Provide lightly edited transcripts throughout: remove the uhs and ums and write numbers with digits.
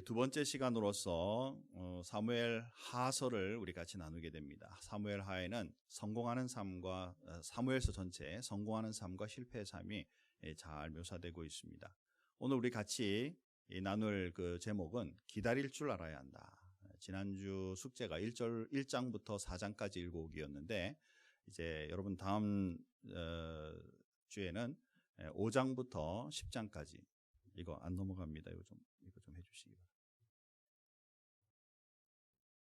두 번째 시간으로서 사무엘 하서를 우리 같이 나누게 됩니다. 사무엘 하에는 성공하는 삶과 사무엘서 전체 성공하는 삶과 실패의 삶이 잘 묘사되고 있습니다. 오늘 우리 같이 나눌 그 제목은 기다릴 줄 알아야 한다. 지난주 숙제가 1장부터 4장까지 읽어오기였는데 이제 여러분 다음 주에는 5장부터 10장까지 이거 안 넘어갑니다. 이거 좀 해주시기 바랍니다.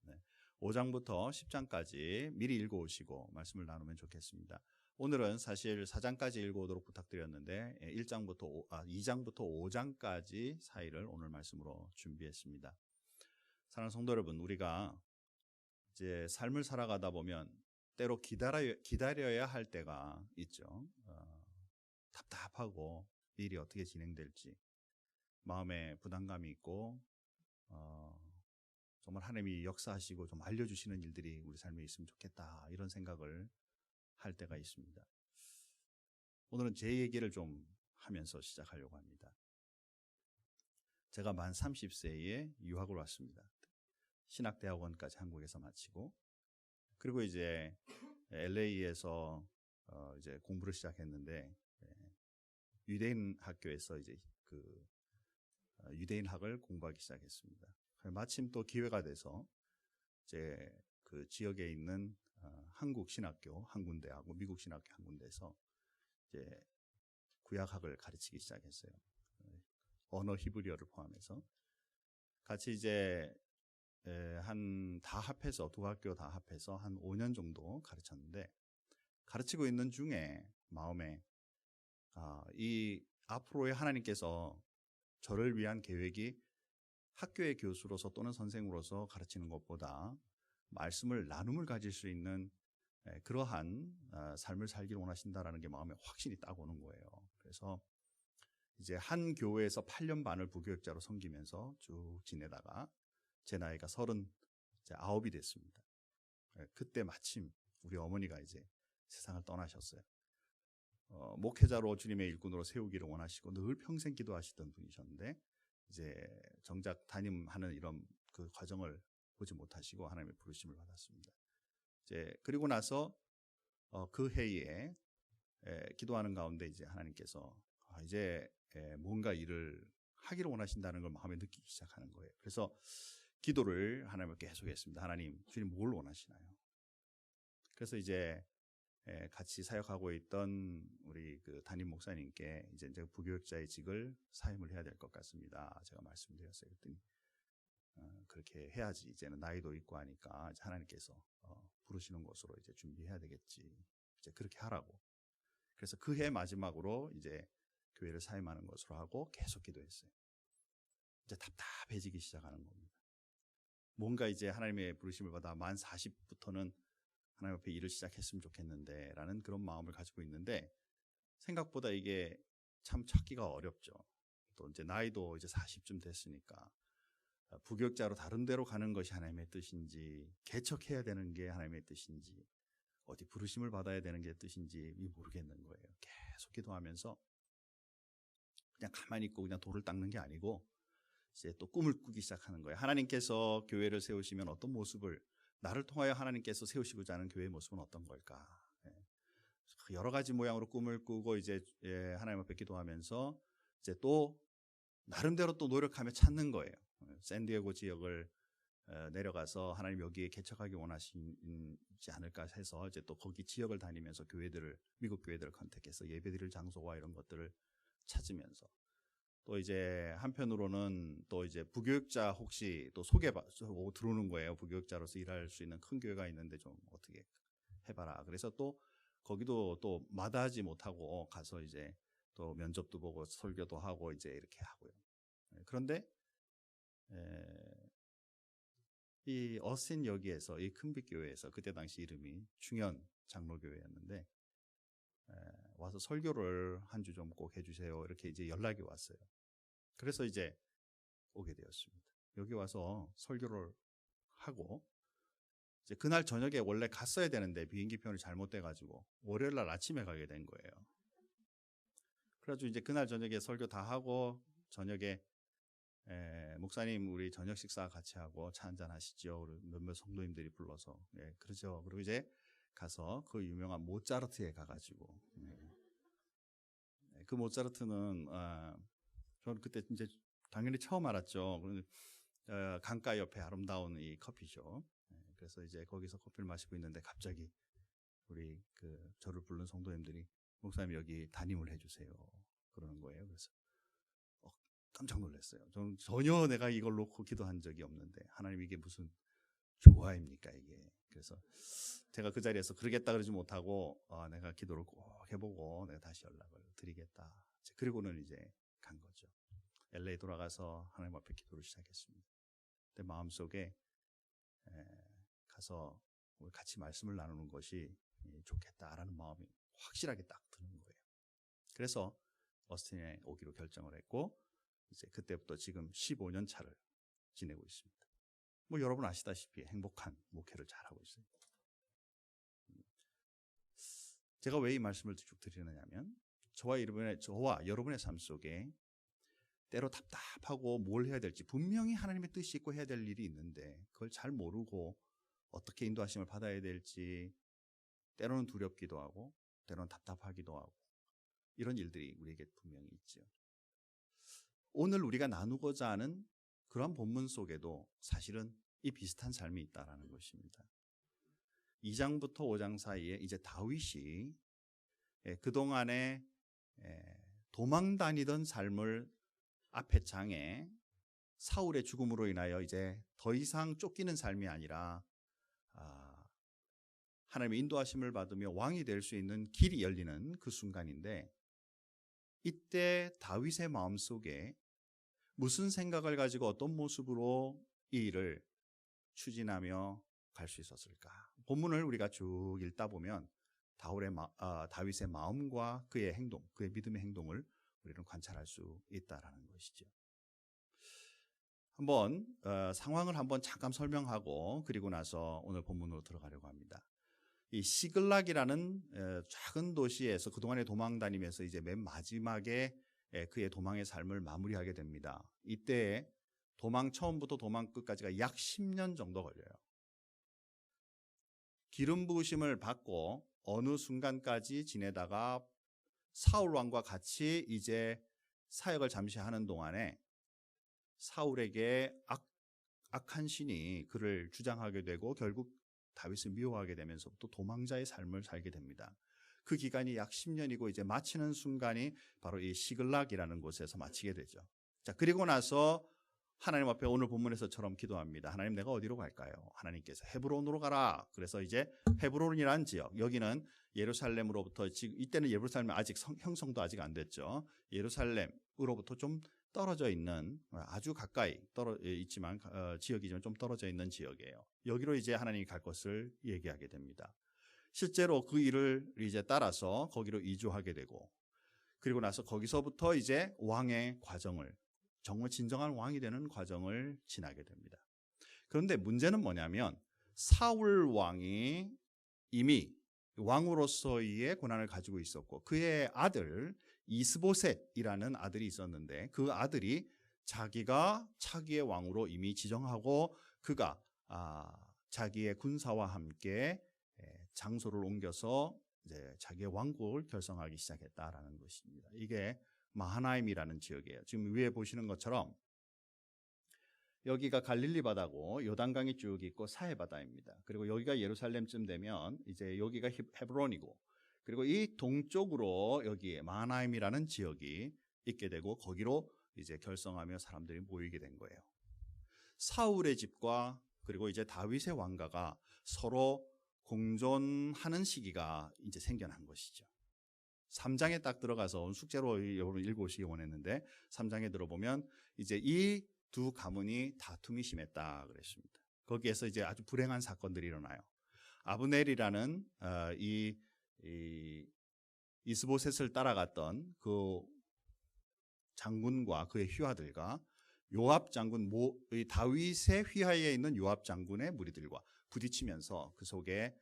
네, 5장부터 10장까지 미리 읽어오시고 말씀을 나누면 좋겠습니다. 오늘은 사실 4장까지 읽어오도록 부탁드렸는데 2장부터 5장까지 사이를 오늘 말씀으로 준비했습니다. 사랑하는 성도 여러분, 우리가 이제 삶을 살아가다 보면 때로 기다려야 할 때가 있죠. 답답하고 일이 어떻게 진행될지 마음에 부담감이 있고 정말 하나님이 역사하시고 좀 알려주시는 일들이 우리 삶에 있으면 좋겠다 이런 생각을 할 때가 있습니다. 오늘은 제 얘기를 좀 하면서 시작하려고 합니다. 제가 만 30세에 유학을 왔습니다. 신학대학원까지 한국에서 마치고 그리고 이제 LA에서 이제 공부를 시작했는데 유대인 학교에서 이제 그 유대인학을 공부하기 시작했습니다. 마침 또 기회가 돼서 이제 그 지역에 있는 한국 신학교 한 군데하고 미국 신학교 한 군데에서 이제 구약학을 가르치기 시작했어요. 언어 히브리어를 포함해서 같이 이제 다 합해서 두 학교 다 합해서 한 5년 정도 가르쳤는데 가르치고 있는 중에 마음에 이 앞으로의 하나님께서 저를 위한 계획이 학교의 교수로서 또는 선생으로서 가르치는 것보다 말씀을 나눔을 가질 수 있는 그러한 삶을 살기를 원하신다라는 게 마음에 확실히 딱 오는 거예요. 그래서 이제 한 교회에서 8년 반을 부교육자로 섬기면서 쭉 지내다가 제 나이가 39이 됐습니다. 그때 마침 우리 어머니가 이제 세상을 떠나셨어요. 목회자로 주님의 일꾼으로 세우기를 원하시고 늘 평생 기도하시던 분이셨는데 이제 정작 담임하는 이런 그 과정을 보지 못하시고 하나님의 부르심을 받았습니다. 이제 그리고 나서 그 해에 기도하는 가운데 이제 하나님께서 이제 뭔가 일을 하기를 원하신다는 걸 마음에 느끼기 시작하는 거예요. 그래서 기도를 하나님께 계속했습니다. 하나님, 주님 뭘 원하시나요? 그래서 이제 같이 사역하고 있던 우리 그 담임 목사님께 이제 부교육자의 직을 사임을 해야 될 것 같습니다. 제가 말씀드렸어요. 그랬더니 그렇게 해야지. 이제는 나이도 있고 하니까 이제 하나님께서 부르시는 곳으로 이제 준비해야 되겠지. 이제 그렇게 하라고. 그래서 그 해 마지막으로 이제 교회를 사임하는 것으로 하고 계속 기도했어요. 이제 답답해지기 시작하는 겁니다. 뭔가 이제 하나님의 부르심을 받아 만 40부터는 하나님 앞에 일을 시작했으면 좋겠는데 라는 그런 마음을 가지고 있는데 생각보다 이게 참 찾기가 어렵죠. 또 이제 나이도 이제 40쯤 됐으니까 부교육자로 다른 데로 가는 것이 하나님의 뜻인지 개척해야 되는 게 하나님의 뜻인지 어디 부르심을 받아야 되는 게 뜻인지 모르겠는 거예요. 계속 기도하면서 그냥 가만히 있고 그냥 돌을 닦는 게 아니고 이제 또 꿈을 꾸기 시작하는 거예요. 하나님께서 교회를 세우시면 어떤 모습을 나를 통하여 하나님께서 세우시고자 하는 교회의 모습은 어떤 걸까? 여러 가지 모양으로 꿈을 꾸고 이제 하나님 앞에 기도하면서 이제 또 나름대로 또 노력하며 찾는 거예요. 샌디에고 지역을 내려가서 하나님 여기에 개척하기 원하시지 않을까 해서 이제 또 거기 지역을 다니면서 미국 교회들을 컨택해서 예배드릴 장소와 이런 것들을 찾으면서 또 이제 한편으로는 또 이제 부교육자 혹시 또 소개받고 들어오는 거예요. 부교육자로서 일할 수 있는 큰 교회가 있는데 좀 어떻게 해봐라. 그래서 또 거기도 또 마다하지 못하고 가서 이제 또 면접도 보고 설교도 하고 이제 이렇게 하고요. 그런데 이 어신여기에서 이 큰빛교회에서 그때 당시 이름이 충현 장로교회였는데 와서 설교를 한 주 좀 꼭 해주세요. 이렇게 이제 연락이 왔어요. 그래서 이제 오게 되었습니다. 여기 와서 설교를 하고 이제 그날 저녁에 원래 갔어야 되는데 비행기 편이 잘못돼가지고 월요일 날 아침에 가게 된 거예요. 그래가지고 이제 그날 저녁에 설교 다 하고 저녁에 목사님 우리 저녁 식사 같이 하고 차 한잔 하시죠. 몇몇 성도님들이 불러서 그러죠. 그리고 이제 가서 그 유명한 모차르트에 가가지고 그 모차르트는 저는 그때 이제 당연히 처음 알았죠. 강가 옆에 아름다운 이 커피숍. 그래서 이제 거기서 커피를 마시고 있는데 갑자기 우리 저를 부른 성도님들이 목사님 여기 담임을 해주세요. 그러는 거예요. 그래서 깜짝 놀랐어요. 저는 전혀 내가 이걸 놓고 기도한 적이 없는데 하나님 이게 무슨 조화입니까 이게. 그래서 제가 그 자리에서 그러겠다 그러지 못하고 내가 기도를 꼭 해보고 내가 다시 연락을 드리겠다. 그리고는 이제 간 거죠. LA 돌아가서 하나님 앞에 기도를 시작했습니다. 근데 마음속에 가서 같이 말씀을 나누는 것이 좋겠다라는 마음이 확실하게 딱 드는 거예요. 그래서 어스틴에 오기로 결정을 했고 이제 그때부터 지금 15년 차를 지내고 있습니다. 뭐 여러분 아시다시피 행복한 목회를 잘하고 있어요. 제가 왜 이 말씀을 쭉 드리느냐면 저와 여러분의 삶 속에 때로 답답하고 뭘 해야 될지 분명히 하나님의 뜻이 있고 해야 될 일이 있는데 그걸 잘 모르고 어떻게 인도하심을 받아야 될지 때로는 두렵기도 하고 때로는 답답하기도 하고 이런 일들이 우리에게 분명히 있죠. 오늘 우리가 나누고자 하는 그런 본문 속에도 사실은 이 비슷한 삶이 있다는 것입니다. 2장부터 5장 사이에 이제 다윗이 그동안에 도망 다니던 삶을 앞에 장에 사울의 죽음으로 인하여 이제 더 이상 쫓기는 삶이 아니라 하나님의 인도하심을 받으며 왕이 될 수 있는 길이 열리는 그 순간인데 이때 다윗의 마음속에 무슨 생각을 가지고 어떤 모습으로 이 일을 추진하며 갈 수 있었을까? 본문을 우리가 쭉 읽다 보면 다윗의 마음과 그의 행동, 그의 믿음의 행동을 우리는 관찰할 수 있다라는 것이죠. 한번 상황을 한번 잠깐 설명하고 그리고 나서 오늘 본문으로 들어가려고 합니다. 이 시글락이라는 작은 도시에서 그동안에 도망 다니면서 이제 맨 마지막에 그의 도망의 삶을 마무리하게 됩니다. 이때 도망 처음부터 도망 끝까지가 약 10년 정도 걸려요. 기름 부으심을 받고 어느 순간까지 지내다가 사울 왕과 같이 이제 사역을 잠시 하는 동안에 사울에게 악한 신이 그를 주장하게 되고 결국 다윗을 미워하게 되면서부터 도망자의 삶을 살게 됩니다. 그 기간이 약 10년이고 이제 마치는 순간이 바로 이 시글락이라는 곳에서 마치게 되죠. 자, 그리고 나서 하나님 앞에 오늘 본문에서처럼 기도합니다. 하나님 내가 어디로 갈까요? 하나님께서 헤브론으로 가라. 그래서 이제 헤브론이라는 지역, 여기는 예루살렘으로부터 지금 이때는 예루살렘 아직 형성도 아직 안 됐죠. 예루살렘으로부터 좀 떨어져 있는 아주 가까이 있지만 지역이지만 좀 떨어져 있는 지역이에요. 여기로 이제 하나님이 갈 것을 얘기하게 됩니다. 실제로 그 일을 이제 따라서 거기로 이주하게 되고 그리고 나서 거기서부터 이제 왕의 과정을 정말 진정한 왕이 되는 과정을 지나게 됩니다. 그런데 문제는 뭐냐면 사울 왕이 이미 왕으로서의 권한을 가지고 있었고 그의 아들 이스보셋이라는 아들이 있었는데 그 아들이 자기가 차기의 왕으로 이미 지정하고 그가 자기의 군사와 함께 장소를 옮겨서 이제 자기의 왕국을 결성하기 시작했다라는 것입니다. 이게 마하나임이라는 지역이에요. 지금 위에 보시는 것처럼 여기가 갈릴리 바다고 요단강이 쭉 있고 사해 바다입니다. 그리고 여기가 예루살렘쯤 되면 이제 여기가 헤브론이고 그리고 이 동쪽으로 여기에 마하나임이라는 지역이 있게 되고 거기로 이제 결성하며 사람들이 모이게 된 거예요. 사울의 집과 그리고 이제 다윗의 왕가가 서로 공존하는 시기가 이제 생겨난 것이죠. 3장에 딱 들어가서 숙제로 여러분 읽어오시기 원했는데 3장에 들어보면 이제 이 두 가문이 다툼이 심했다 그랬습니다. 거기에서 이제 아주 불행한 사건들이 일어나요. 아브넬이라는 이 이스보셋을 따라갔던 그 장군과 그의 휘하들과 요압 장군 다윗의 휘하에 있는 요압 장군의 무리들과 부딪히면서 그 속에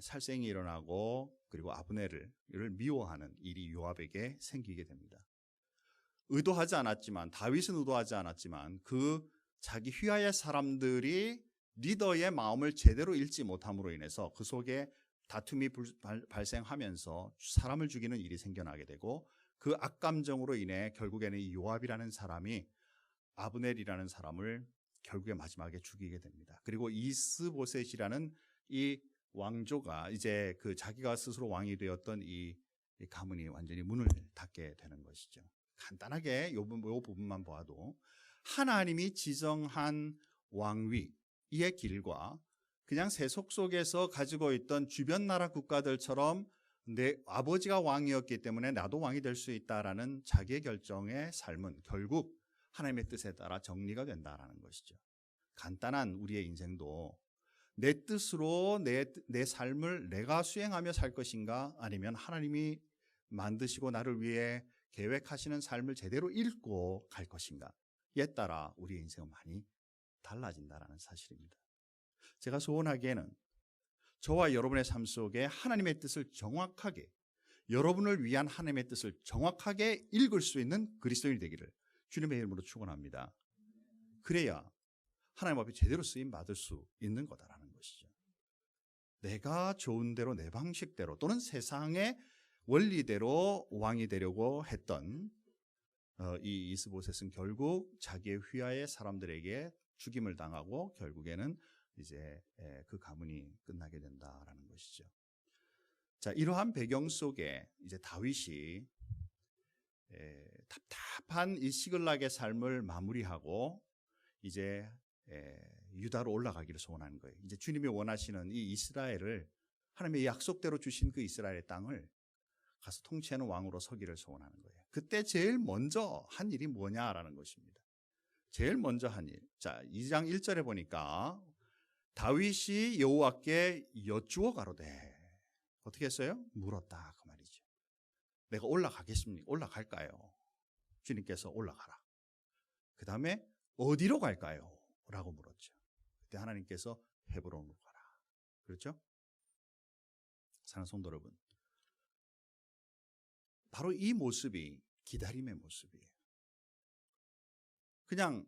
살생이 일어나고 그리고 아브넬을 미워하는 일이 요압에게 생기게 됩니다. 의도하지 않았지만, 다윗은 의도하지 않았지만 그 자기 휘하의 사람들이 리더의 마음을 제대로 읽지 못함으로 인해서 그 속에 다툼이 발생하면서 사람을 죽이는 일이 생겨나게 되고, 그 악감정으로 인해 결국에는 이 요압이라는 사람이 아브넬이라는 사람을 결국에 마지막에 죽이게 됩니다. 그리고 이스보셋이라는 이 왕조가 이제 그 자기가 스스로 왕이 되었던 이 가문이 완전히 문을 닫게 되는 것이죠. 간단하게 이 부분만 보아도 하나님이 지정한 왕위의 길과 그냥 세속 속에서 가지고 있던 주변 나라 국가들처럼 내 아버지가 왕이었기 때문에 나도 왕이 될 수 있다라는 자기의 결정의 삶은 결국 하나님의 뜻에 따라 정리가 된다라는 것이죠. 간단한 우리의 인생도 내 뜻으로 내 삶을 내가 수행하며 살 것인가, 아니면 하나님이 만드시고 나를 위해 계획하시는 삶을 제대로 읽고 갈 것인가에 따라 우리의 인생은 많이 달라진다는 사실입니다. 제가 소원하기에는 저와 여러분의 삶 속에 하나님의 뜻을 정확하게, 여러분을 위한 하나님의 뜻을 정확하게 읽을 수 있는 그리스도인이 되기를 주님의 이름으로 축원합니다. 그래야 하나님 앞에 제대로 쓰임 받을 수 있는 거다라는 것이죠. 내가 좋은 대로 내 방식대로 또는 세상의 원리대로 왕이 되려고 했던 이 이스보셋은 결국 자기의 휘하의 사람들에게 죽임을 당하고 결국에는 이제 그 가문이 끝나게 된다라는 것이죠. 자, 이러한 배경 속에 이제 다윗이 답답한 이 시글락의 삶을 마무리하고 이제 유다로 올라가기를 소원하는 거예요. 이제 주님이 원하시는 이 이스라엘을, 하나님의 약속대로 주신 그 이스라엘의 땅을 가서 통치하는 왕으로 서기를 소원하는 거예요. 그때 제일 먼저 한 일이 뭐냐라는 것입니다. 제일 먼저 한 일. 자, 2장 1절에 보니까 다윗이 여호와께 여쭈어 가로되, 어떻게 했어요? 물었다 그 말이죠. 내가 올라가겠습니까? 올라갈까요? 주님께서 올라가라. 그 다음에 어디로 갈까요? 라고 물었죠. 그때 하나님께서 헤브론으로 가라. 그렇죠? 사랑하는 성도 여러분, 바로 이 모습이 기다림의 모습이에요. 그냥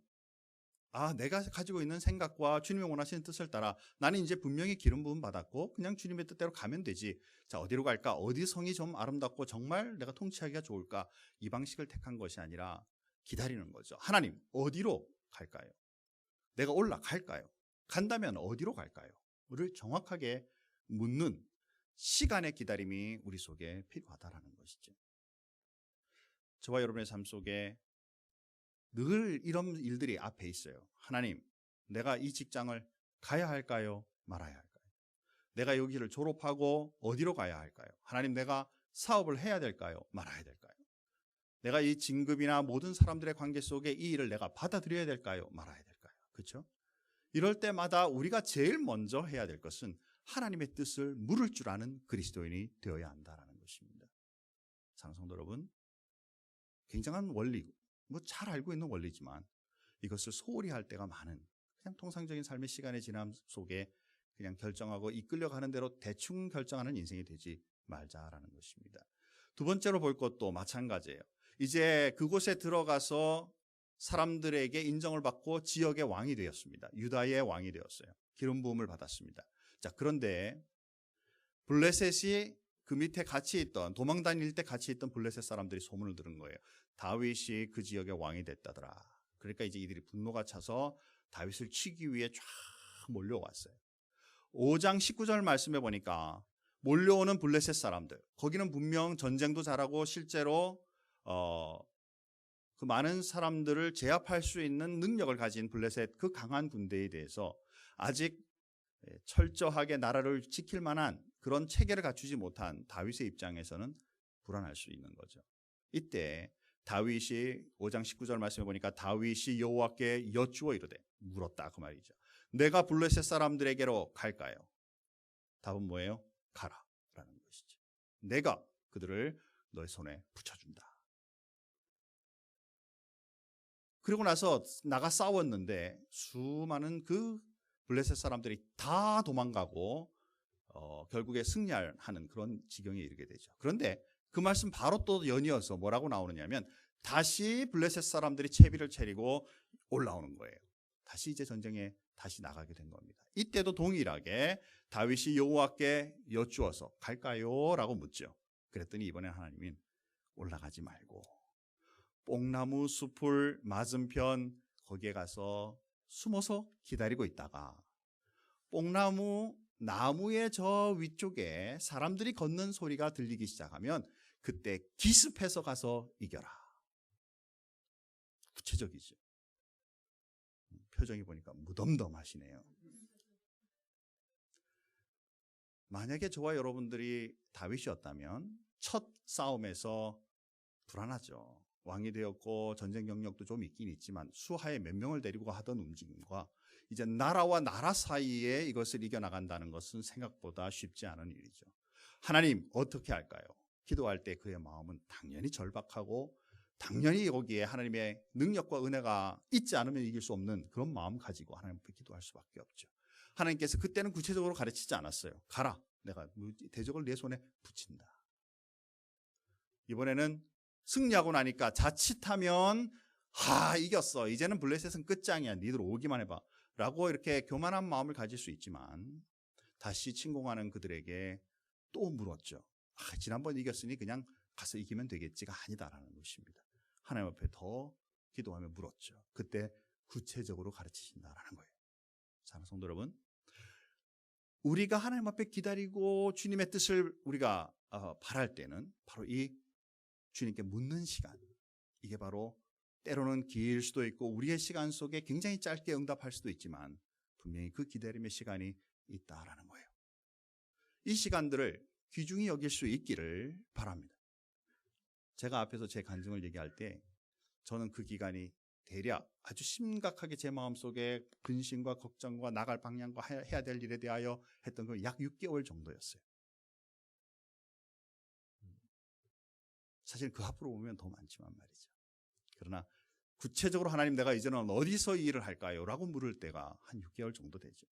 내가 가지고 있는 생각과 주님이 원하시는 뜻을 따라 나는 이제 분명히 기름 부음 받았고 그냥 주님의 뜻대로 가면 되지. 자, 어디로 갈까? 어디 성이 좀 아름답고 정말 내가 통치하기가 좋을까? 이 방식을 택한 것이 아니라 기다리는 거죠. 하나님, 어디로 갈까요? 내가 올라갈까요? 간다면 어디로 갈까요? 를 정확하게 묻는 시간의 기다림이 우리 속에 필요하다라는 것이죠. 저와 여러분의 삶 속에 늘 이런 일들이 앞에 있어요. 하나님, 내가 이 직장을 가야 할까요? 말아야 할까요? 내가 여기를 졸업하고 어디로 가야 할까요? 하나님, 내가 사업을 해야 될까요? 말아야 될까요? 내가 이 진급이나 모든 사람들의 관계 속에 이 일을 내가 받아들여야 될까요? 말아야 될까요? 그렇죠? 이럴 때마다 우리가 제일 먼저 해야 될 것은 하나님의 뜻을 물을 줄 아는 그리스도인이 되어야 한다는 것입니다. 사랑하는 성도 여러분, 굉장한 원리, 잘 알고 있는 원리지만 이것을 소홀히 할 때가 많은, 그냥 통상적인 삶의 시간의 지남 속에 그냥 결정하고 이끌려가는 대로 대충 결정하는 인생이 되지 말자라는 것입니다. 두 번째로 볼 것도 마찬가지예요. 이제 그곳에 들어가서 사람들에게 인정을 받고 지역의 왕이 되었습니다. 유다의 왕이 되었어요. 기름 부음을 받았습니다. 자, 그런데 블레셋이 그 밑에 같이 있던, 도망 다닐 때 같이 있던 블레셋 사람들이 소문을 들은 거예요. 다윗이 그 지역의 왕이 됐다더라. 그러니까 이제 이들이 분노가 차서 다윗을 치기 위해 쫙 몰려왔어요. 5장 19절 말씀해 보니까 몰려오는 블레셋 사람들, 거기는 분명 전쟁도 잘하고 실제로 그 많은 사람들을 제압할 수 있는 능력을 가진 블레셋 그 강한 군대에 대해서 아직 철저하게 나라를 지킬 만한 그런 체계를 갖추지 못한 다윗의 입장에서는 불안할 수 있는 거죠. 이때 다윗이 5장 19절 말씀해 보니까 다윗이 여호와께 여쭈어 이르되, 물었다 그 말이죠. 내가 블레셋 사람들에게로 갈까요? 답은 뭐예요? 가라 라는 것이죠. 내가 그들을 너의 손에 붙여준다. 그리고 나서 나가 싸웠는데 수많은 그 블레셋 사람들이 다 도망가고 결국에 승리하는 그런 지경에 이르게 되죠. 그런데 그 말씀 바로 또 연이어서 뭐라고 나오느냐면 다시 블레셋 사람들이 채비를 차리고 올라오는 거예요. 다시 이제 전쟁에 다시 나가게 된 겁니다. 이때도 동일하게 다윗이 여호와께 여쭈어서 갈까요? 라고 묻죠. 그랬더니 이번에 하나님은 올라가지 말고 뽕나무 숲을 맞은편 거기에 가서 숨어서 기다리고 있다가 나무의 저 위쪽에 사람들이 걷는 소리가 들리기 시작하면 그때 기습해서 가서 이겨라. 구체적이죠. 표정이 보니까 무덤덤하시네요. 만약에 저와 여러분들이 다윗이었다면 첫 싸움에서 불안하죠. 왕이 되었고 전쟁 경력도 좀 있긴 있지만 수하에 몇 명을 데리고 하던 움직임과 이제 나라와 나라 사이에 이것을 이겨나간다는 것은 생각보다 쉽지 않은 일이죠. 하나님 어떻게 할까요? 기도할 때 그의 마음은 당연히 절박하고 당연히 여기에 하나님의 능력과 은혜가 있지 않으면 이길 수 없는 그런 마음 가지고 하나님 앞에 기도할 수밖에 없죠. 하나님께서 그때는 구체적으로 가르치지 않았어요. 가라, 내가 대적을 내 손에 붙인다. 이번에는 승리하고 나니까 자칫하면 이겼어, 이제는 블레셋은 끝장이야, 니들 오기만 해봐 라고 이렇게 교만한 마음을 가질 수 있지만 다시 침공하는 그들에게 또 물었죠. 지난번 이겼으니 그냥 가서 이기면 되겠지가 아니다라는 것입니다. 하나님 앞에 더 기도하며 물었죠. 그때 구체적으로 가르치신다라는 거예요. 사랑하는 성도 여러분, 우리가 하나님 앞에 기다리고 주님의 뜻을 우리가 바랄 때는 바로 이 주님께 묻는 시간, 이게 바로 때로는 길 수도 있고 우리의 시간 속에 굉장히 짧게 응답할 수도 있지만 분명히 그 기다림의 시간이 있다라는 거예요. 이 시간들을 귀중히 여길 수 있기를 바랍니다. 제가 앞에서 제 간증을 얘기할 때 저는 그 기간이 대략 아주 심각하게 제 마음속에 근심과 걱정과 나갈 방향과 해야 될 일에 대하여 했던 건 약 6개월 정도였어요. 사실 그 앞으로 보면 더 많지만 말이죠. 그러나 구체적으로 하나님, 내가 이제는 어디서 이 일을 할까요? 라고 물을 때가 한 6개월 정도 되죠.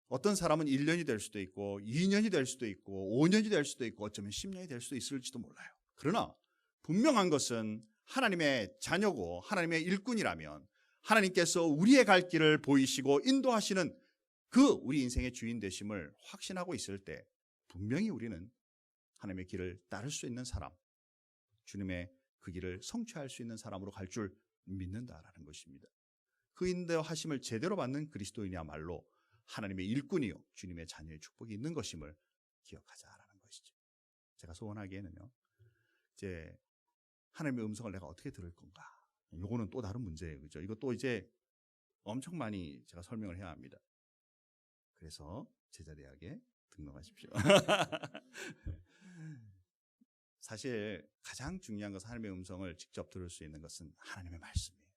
어떤 사람은 1년이 될 수도 있고 2년이 될 수도 있고 5년이 될 수도 있고 어쩌면 10년이 될 수도 있을지도 몰라요. 그러나 분명한 것은 하나님의 자녀고 하나님의 일꾼이라면 하나님께서 우리의 갈 길을 보이시고 인도하시는 그 우리 인생의 주인 되심을 확신하고 있을 때 분명히 우리는 하나님의 길을 따를 수 있는 사람, 주님의 그 길을 성취할 수 있는 사람으로 갈 줄 믿는다라는 것입니다. 그 인도하심을 제대로 받는 그리스도인이야말로 하나님의 일꾼이요 주님의 자녀의 축복이 있는 것임을 기억하자라는 것이죠. 제가 소원하기에는요, 이제 하나님의 음성을 내가 어떻게 들을 건가, 이거는 또 다른 문제예요. 그죠? 이것도 이제 엄청 많이 제가 설명을 해야 합니다. 그래서 제자대학에 등록하십시오. 사실 가장 중요한 것은 하나님의 음성을 직접 들을 수 있는 것은 하나님의 말씀이에요.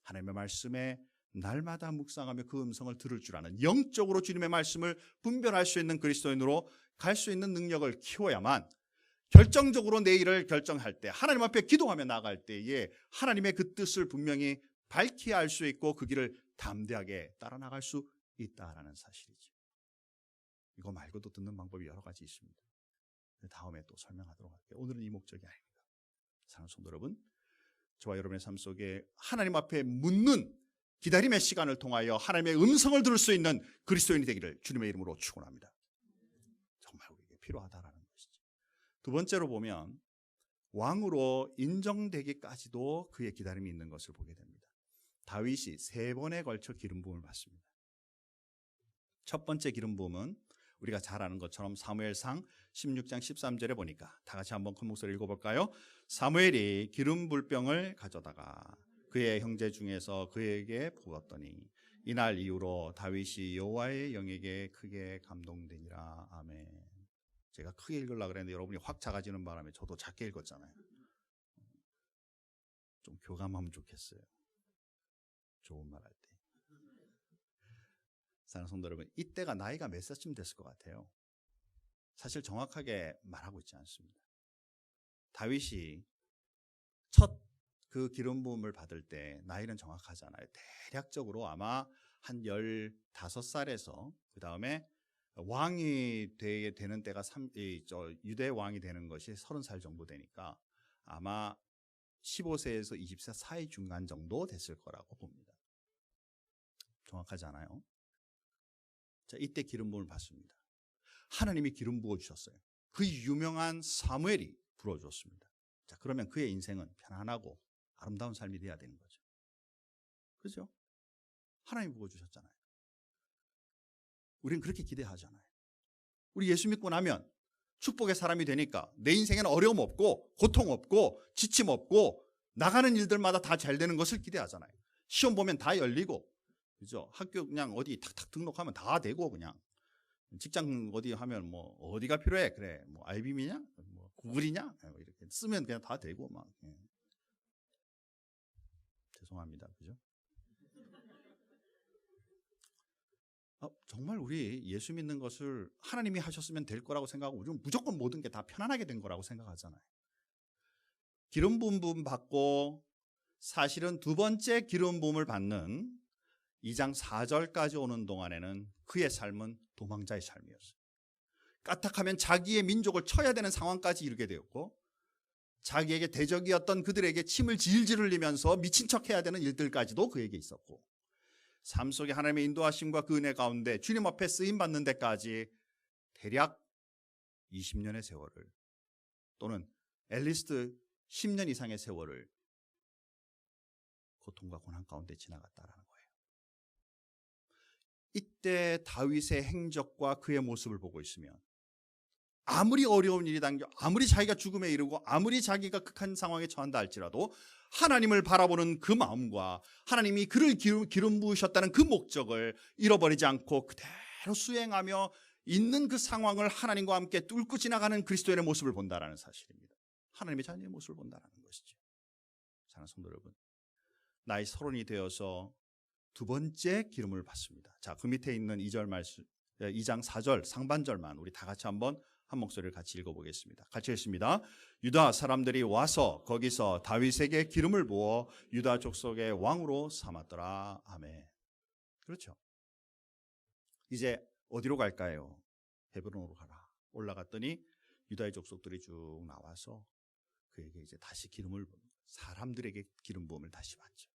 하나님의 말씀에 날마다 묵상하며 그 음성을 들을 줄 아는, 영적으로 주님의 말씀을 분별할 수 있는 그리스도인으로 갈 수 있는 능력을 키워야만 결정적으로 내 일을 결정할 때, 하나님 앞에 기도하며 나아갈 때에 하나님의 그 뜻을 분명히 밝히 알 수 있고 그 길을 담대하게 따라 나갈 수 있다라는 사실이죠. 이거 말고도 듣는 방법이 여러 가지 있습니다. 다음에 또 설명하도록 할게요. 오늘은 이 목적이 아닙니다. 사랑하는 성도 여러분, 저와 여러분의 삶 속에 하나님 앞에 묻는 기다림의 시간을 통하여 하나님의 음성을 들을 수 있는 그리스도인이 되기를 주님의 이름으로 축원합니다. 정말 우리에게 필요하다라는 것이죠. 두 번째로 보면 왕으로 인정되기까지도 그의 기다림이 있는 것을 보게 됩니다. 다윗이 3번에 걸쳐 기름 부음을 받습니다. 첫 번째 기름 부음은 우리가 잘 아는 것처럼 사무엘상 16장 13절에 보니까 다 같이 한번 큰 목소리로 읽어볼까요? 사무엘이 기름 불병을 가져다가 그의 형제 중에서 그에게 부었더니 이날 이후로 다윗이 여호와의 영에게 크게 감동되니라. 아멘. 제가 크게 읽으려고 그랬는데 여러분이 확 작아지는 바람에 저도 작게 읽었잖아요. 좀 교감하면 좋겠어요. 좋은 말 할 때. 사랑하는 성도 여러분, 이때가 나이가 몇 살쯤 됐을 것 같아요? 사실 정확하게 말하고 있지 않습니다. 다윗이 첫 그 기름 부음을 받을 때 나이는 정확하잖아요. 대략적으로 아마 한 15살에서 그 다음에 왕이 되는 때가 유대 왕이 되는 것이 30살 정도 되니까 아마 15세에서 20세 사이 중간 정도 됐을 거라고 봅니다. 정확하지 않아요? 자, 이때 기름 부음을 받습니다. 하나님이 기름 부어 주셨어요. 그 유명한 사무엘이 불어줬습니다. 자, 그러면 그의 인생은 편안하고 아름다운 삶이 돼야 되는 거죠. 그렇죠? 하나님이 부어 주셨잖아요. 우리는 그렇게 기대하잖아요. 우리 예수 믿고 나면 축복의 사람이 되니까 내 인생에는 어려움 없고 고통 없고 지침 없고 나가는 일들마다 다 잘 되는 것을 기대하잖아요. 시험 보면 다 열리고, 그죠? 학교 그냥 어디 탁탁 등록하면 다 되고, 그냥 직장 어디 하면 뭐 어디가 필요해? 그래, 뭐 IBM이냐? 뭐 구글이냐? 이렇게 쓰면 그냥 다 되고 막. 예. 죄송합니다, 그죠? 정말 우리 예수 믿는 것을 하나님이 하셨으면 될 거라고 생각하고 우리는 무조건 모든 게 다 편안하게 된 거라고 생각하잖아요. 기름 부음 받고 사실은 두 번째 기름 부음을 받는 2장 4절까지 오는 동안에는 그의 삶은 도망자의 삶이었어요. 까딱하면 자기의 민족을 쳐야 되는 상황까지 이르게 되었고, 자기에게 대적이었던 그들에게 침을 질질 흘리면서 미친 척해야 되는 일들까지도 그에게 있었고, 삶 속에 하나님의 인도하심과 그 은혜 가운데 주님 앞에 쓰임받는 데까지 대략 20년의 세월을, 또는 앨리스트 10년 이상의 세월을 고통과 고난 가운데 지나갔다라는 거예요. 이때 다윗의 행적과 그의 모습을 보고 있으면 아무리 어려운 일이 당겨, 아무리 자기가 죽음에 이르고 아무리 자기가 극한 상황에 처한다 할지라도 하나님을 바라보는 그 마음과 하나님이 그를 기름 부으셨다는 그 목적을 잃어버리지 않고 그대로 수행하며 있는 그 상황을 하나님과 함께 뚫고 지나가는 그리스도인의 모습을 본다라는 사실입니다. 하나님의 자녀의 모습을 본다는 것이죠. 사랑하는 성도 여러분, 나이 30이 되어서 두 번째 기름을 받습니다. 자, 그 밑에 있는 2절 말씀, 2장 4절 상반절만 우리 다 같이 한번 한 목소리를 같이 읽어보겠습니다. 같이 읽습니다. 유다 사람들이 와서 거기서 다윗에게 기름을 부어 유다 족속의 왕으로 삼았더라. 아멘. 그렇죠. 이제 어디로 갈까요? 헤브론으로 가라. 올라갔더니 유다의 족속들이 쭉 나와서 그에게 이제 다시 기름을, 사람들에게 기름 부음을 다시 받죠.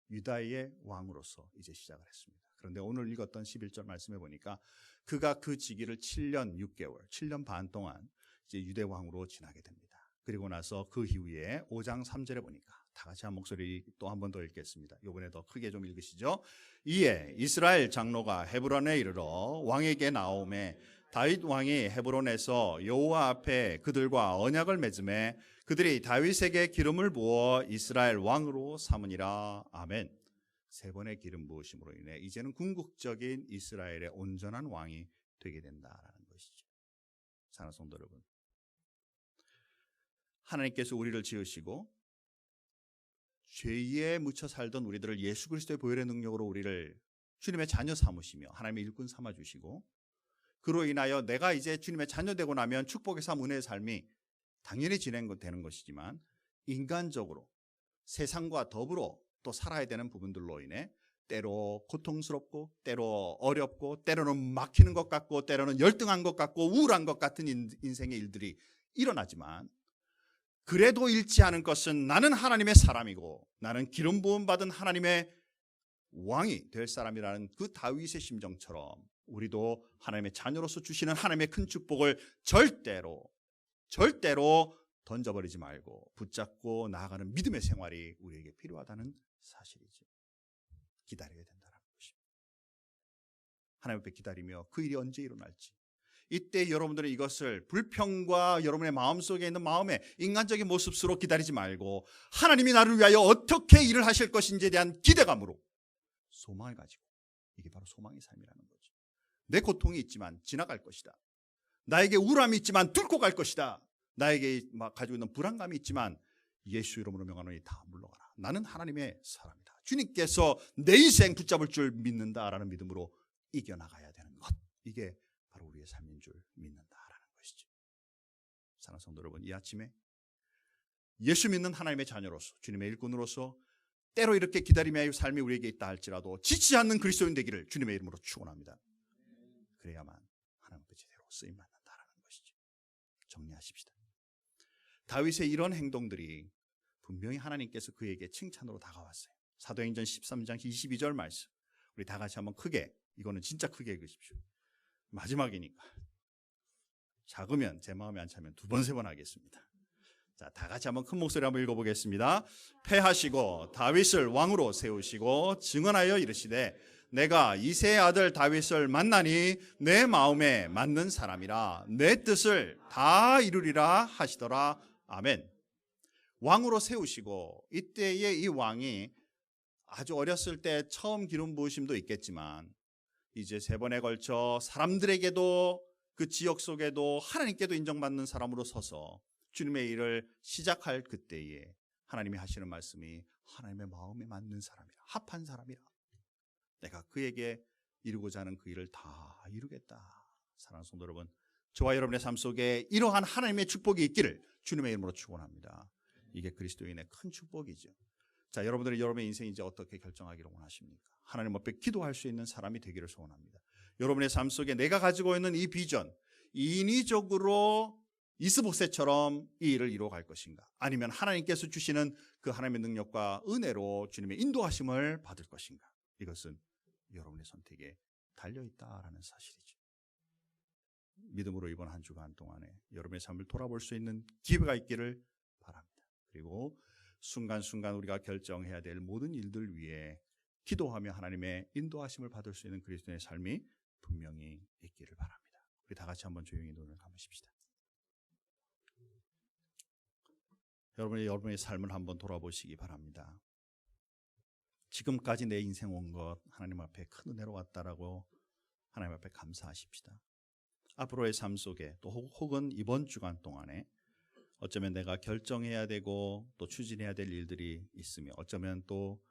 유다의 왕으로서 이제 시작을 했습니다. 그런데 오늘 읽었던 11절 말씀해 보니까 그가 그 직위를 7년 6개월, 7년 반 동안 이제 유대 왕으로 지나게 됩니다. 그리고 나서 그 이후에 5장 3절에 보니까 다 같이 한 목소리 또 한 번 더 읽겠습니다. 이번에 더 크게 좀 읽으시죠. 이에 이스라엘 장로가 헤브론에 이르러 왕에게 나오매 다윗 왕이 헤브론에서 여호와 앞에 그들과 언약을 맺음에 그들이 다윗에게 기름을 부어 이스라엘 왕으로 삼으니라. 아멘. 세 번의 기름 부으심으로 인해 이제는 궁극적인 이스라엘의 온전한 왕이 되게 된다라는 것이죠. 사랑하는 성도 여러분, 하나님께서 우리를 지으시고 죄에 묻혀 살던 우리들을 예수 그리스도의 보혈의 능력으로 우리를 주님의 자녀 삼으시며 하나님의 일꾼 삼아 주시고, 그로 인하여 내가 이제 주님의 자녀 되고 나면 축복의 삶, 은혜의 삶이 당연히 진행되는 것이지만 인간적으로 세상과 더불어 또 살아야 되는 부분들로 인해 때로 고통스럽고 때로 어렵고 때로는 막히는 것 같고 때로는 열등한 것 같고 우울한 것 같은 인생의 일들이 일어나지만, 그래도 잃지 않은 것은 나는 하나님의 사람이고 나는 기름 부음 받은 하나님의 왕이 될 사람이라는 그 다윗의 심정처럼 우리도 하나님의 자녀로서 주시는 하나님의 큰 축복을 절대로 던져버리지 말고 붙잡고 나아가는 믿음의 생활이 우리에게 필요하다는 사실이죠. 기다려야 된다는 것입니다. 하나님 앞에 기다리며 그 일이 언제 일어날지, 이때 여러분들은 이것을 불평과 여러분의 마음속에 있는 마음의 인간적인 모습으로 기다리지 말고 하나님이 나를 위하여 어떻게 일을 하실 것인지에 대한 기대감으로 소망을 가지고, 이게 바로 소망의 삶이라는 거죠. 내 고통이 있지만 지나갈 것이다. 나에게 우울함이 있지만 뚫고 갈 것이다. 나에게 가지고 있는 불안감이 있지만 예수 이름으로 명하노니 다 물러가라. 나는 하나님의 사람이다. 주님께서 내 인생 붙잡을 줄 믿는다라는 믿음으로 이겨나가야 되는 것, 이게 바로 우리의 삶인 줄 믿는다라는 것이죠. 사랑하는 성도 여러분, 이 아침에 예수 믿는 하나님의 자녀로서 주님의 일꾼으로서 때로 이렇게 기다림의 삶이 우리에게 있다 할지라도 지치지 않는 그리스도인 되기를 주님의 이름으로 축원합니다. 그래야만 하나님 앞에 제대로 쓰임받는다라는 것이죠. 정리하십시다. 다윗의 이런 행동들이 분명히 하나님께서 그에게 칭찬으로 다가왔어요. 사도행전 13장 22절 말씀, 우리 다 같이 한번 크게, 이거는 진짜 크게 읽으십시오. 마지막이니까 작으면, 제 마음에 안 차면 2번, 3번 하겠습니다. 자, 다 같이 한번 큰 목소리 한번 읽어보겠습니다. 패하시고 다윗을 왕으로 세우시고 증언하여 이르시되 내가 이새의 아들 다윗을 만나니 내 마음에 맞는 사람이라 내 뜻을 다 이루리라 하시더라. 아멘. 왕으로 세우시고, 이때의 이 왕이 아주 어렸을 때 처음 기름 부으심도 있겠지만 이제 3번에 걸쳐 사람들에게도, 그 지역 속에도 하나님께도 인정받는 사람으로 서서 주님의 일을 시작할 그때에 하나님이 하시는 말씀이 하나님의 마음에 맞는 사람이라, 합한 사람이라, 내가 그에게 이루고자 하는 그 일을 다 이루겠다. 사랑하는 성도 여러분, 저와 여러분의 삶 속에 이러한 하나님의 축복이 있기를 주님의 이름으로 축원합니다. 이게 그리스도인의 큰 축복이죠. 자, 여러분들이 여러분의 인생 이제 어떻게 결정하기를 원하십니까? 하나님 앞에 기도할 수 있는 사람이 되기를 소원합니다. 여러분의 삶 속에 내가 가지고 있는 이 비전, 인위적으로 이스보셋처럼 이 일을 이루어갈 것인가? 아니면 하나님께서 주시는 그 하나님의 능력과 은혜로 주님의 인도하심을 받을 것인가? 이것은 여러분의 선택에 달려있다라는 사실이죠. 믿음으로 이번 한 주간 동안에 여러분의 삶을 돌아볼 수 있는 기회가 있기를 바랍니다. 그리고 순간순간 우리가 결정해야 될 모든 일들 위해 기도하며 하나님의 인도하심을 받을 수 있는 그리스도의 삶이 분명히 있기를 바랍니다. 우리 다 같이 한번 조용히 눈을 감으십시다. 여러분의 삶을 한번 돌아보시기 바랍니다. 지금까지 내 인생 온 것 하나님 앞에 큰 은혜로 왔다라고 하나님 앞에 감사하십시다. 앞으로의 삶 속에 또 혹은 이번 주간 동안에 어쩌면 내가 결정해야 되고 또 추진해야 될 일들이 있으며, 어쩌면 또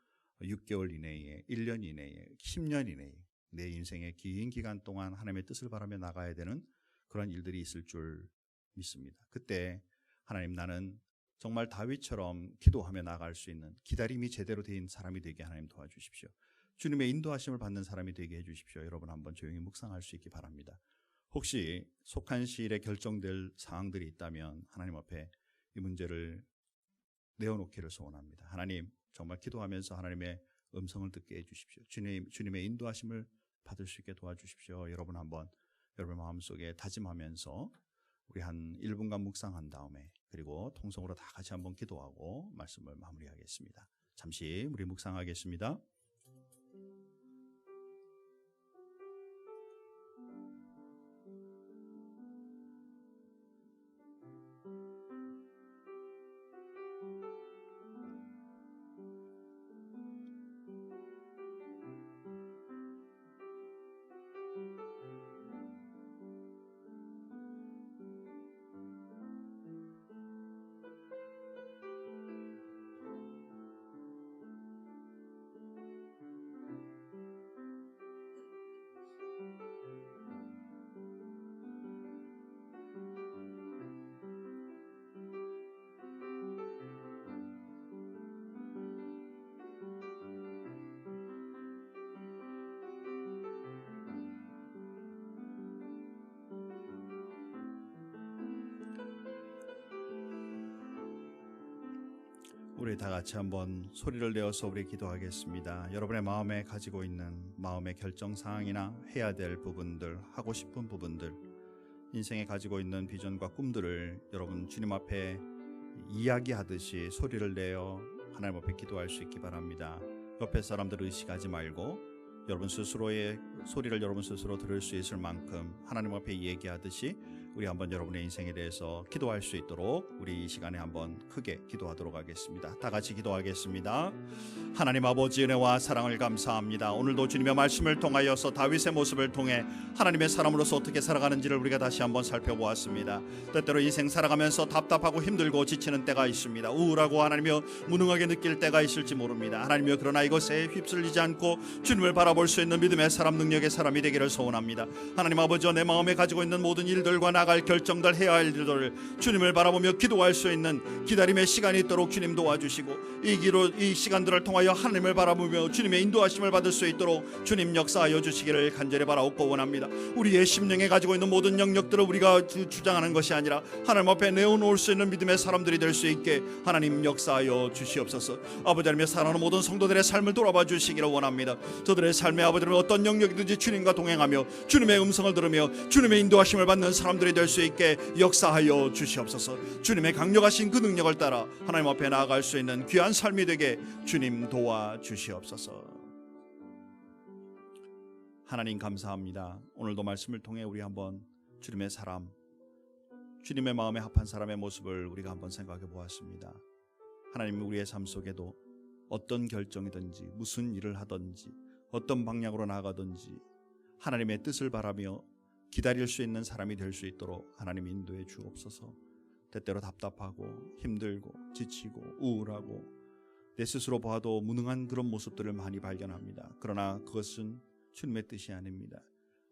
6개월 이내에, 1년 이내에, 10년 이내에 내 인생의 긴 기간 동안 하나님의 뜻을 바라며 나가야 되는 그런 일들이 있을 줄 믿습니다. 그때 하나님, 나는 정말 다윗처럼 기도하며 나갈 수 있는 기다림이 제대로 된 사람이 되게 하나님 도와주십시오. 주님의 인도하심을 받는 사람이 되게 해주십시오. 여러분 한번 조용히 묵상할 수 있기 바랍니다. 혹시 속한 시일에 결정될 사항들이 있다면 하나님 앞에 이 문제를 내어놓기를 소원합니다. 하나님, 정말 기도하면서 하나님의 음성을 듣게 해주십시오. 주님의 인도하심을 받을 수 있게 도와주십시오. 여러분 한번 여러분의 마음속에 다짐하면서 우리 한 1분간 묵상한 다음에, 그리고 통성으로 다 같이 한번 기도하고 말씀을 마무리하겠습니다. 잠시 우리 묵상하겠습니다. 우리 다 같이 한번 소리를 내어서 우리 기도하겠습니다. 여러분의 마음에 가지고 있는 마음의 결정사항이나 해야 될 부분들, 하고 싶은 부분들, 인생에 가지고 있는 비전과 꿈들을 여러분 주님 앞에 이야기하듯이 소리를 내어 하나님 앞에 기도할 수 있기 바랍니다. 옆에 사람들 의식하지 말고 여러분 스스로의 소리를 여러분 스스로 들을 수 있을 만큼 하나님 앞에 얘기하듯이 우리 한번 여러분의 인생에 대해서 기도할 수 있도록 우리 이 시간에 한번 크게 기도하도록 하겠습니다. 다 같이 기도하겠습니다. 하나님 아버지, 은혜와 사랑을 감사합니다. 오늘도 주님의 말씀을 통하여서 다윗의 모습을 통해 하나님의 사람으로서 어떻게 살아가는지를 우리가 다시 한번 살펴보았습니다. 때때로 인생 살아가면서 답답하고 힘들고 지치는 때가 있습니다. 우울하고 하나님이여 무능하게 느낄 때가 있을지 모릅니다. 하나님이여, 그러나 이것에 휩쓸리지 않고 주님을 바라볼 수 있는 믿음의 사람, 능력의 사람이 되기를 소원합니다. 하나님 아버지여, 내 마음에 가지고 있는 모든 일들과 나갈 결정들, 해야 할 일들을 주님을 바라보며 기도할 수 있는 기다림의 시간이 있도록 주님 도와주시고, 이 시간들을 통하여 통하여 하나님을 바라보며 주님의 인도하심을 받을 수 있도록 주님 역사하여 주시기를 간절히 바라옵고 원합니다. 우리의 심령에 가지고 있는 모든 영역들을 우리가 주장하는 것이 아니라 하나님 앞에 내어놓을 수 있는 믿음의 사람들이 될 수 있게 하나님 역사하여 주시옵소서. 아버지 하나님의 사랑하는 모든 성도들의 삶을 돌아봐 주시기를 원합니다. 저들의 삶의 아버지 하나님 어떤 영역이든지 주님과 동행하며 주님의 음성을 들으며 주님의 인도하심을 받는 사람들이 될 수 있게 역사하여 주시옵소서. 주님의 강력하신 그 능력을 따라 하나님 앞에 나아갈 수 있는 귀한 삶이 되게 주님 도와주시옵소서. 하나님 감사합니다. 오늘도 말씀을 통해 우리 한번 주님의 사람, 주님의 마음에 합한 사람의 모습을 우리가 한번 생각해 보았습니다. 하나님, 우리의 삶 속에도 어떤 결정이든지 무슨 일을 하든지 어떤 방향으로 나가든지 하나님의 뜻을 바라며 기다릴 수 있는 사람이 될 수 있도록 하나님 인도해 주옵소서. 때때로 답답하고 힘들고 지치고 우울하고 내 스스로 봐도 무능한 그런 모습들을 많이 발견합니다. 그러나 그것은 주님의 뜻이 아닙니다.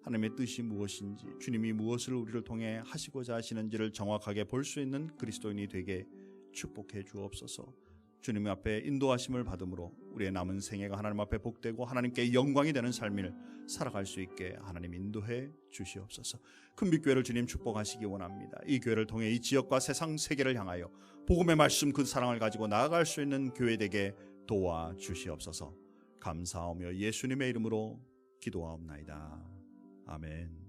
하나님의 뜻이 무엇인지, 주님이 무엇을 우리를 통해 하시고자 하시는지를 정확하게 볼 수 있는 그리스도인이 되게 축복해 주옵소서. 주님 앞에 인도하심을 받음으로 우리의 남은 생애가 하나님 앞에 복되고 하나님께 영광이 되는 삶을 살아갈 수 있게 하나님 인도해 주시옵소서. 큰빛교회를 주님 축복하시기 원합니다. 이 교회를 통해 이 지역과 세상 세계를 향하여 복음의 말씀 그 사랑을 가지고 나아갈 수 있는 교회 되게 도와주시옵소서. 감사하며 예수님의 이름으로 기도하옵나이다. 아멘.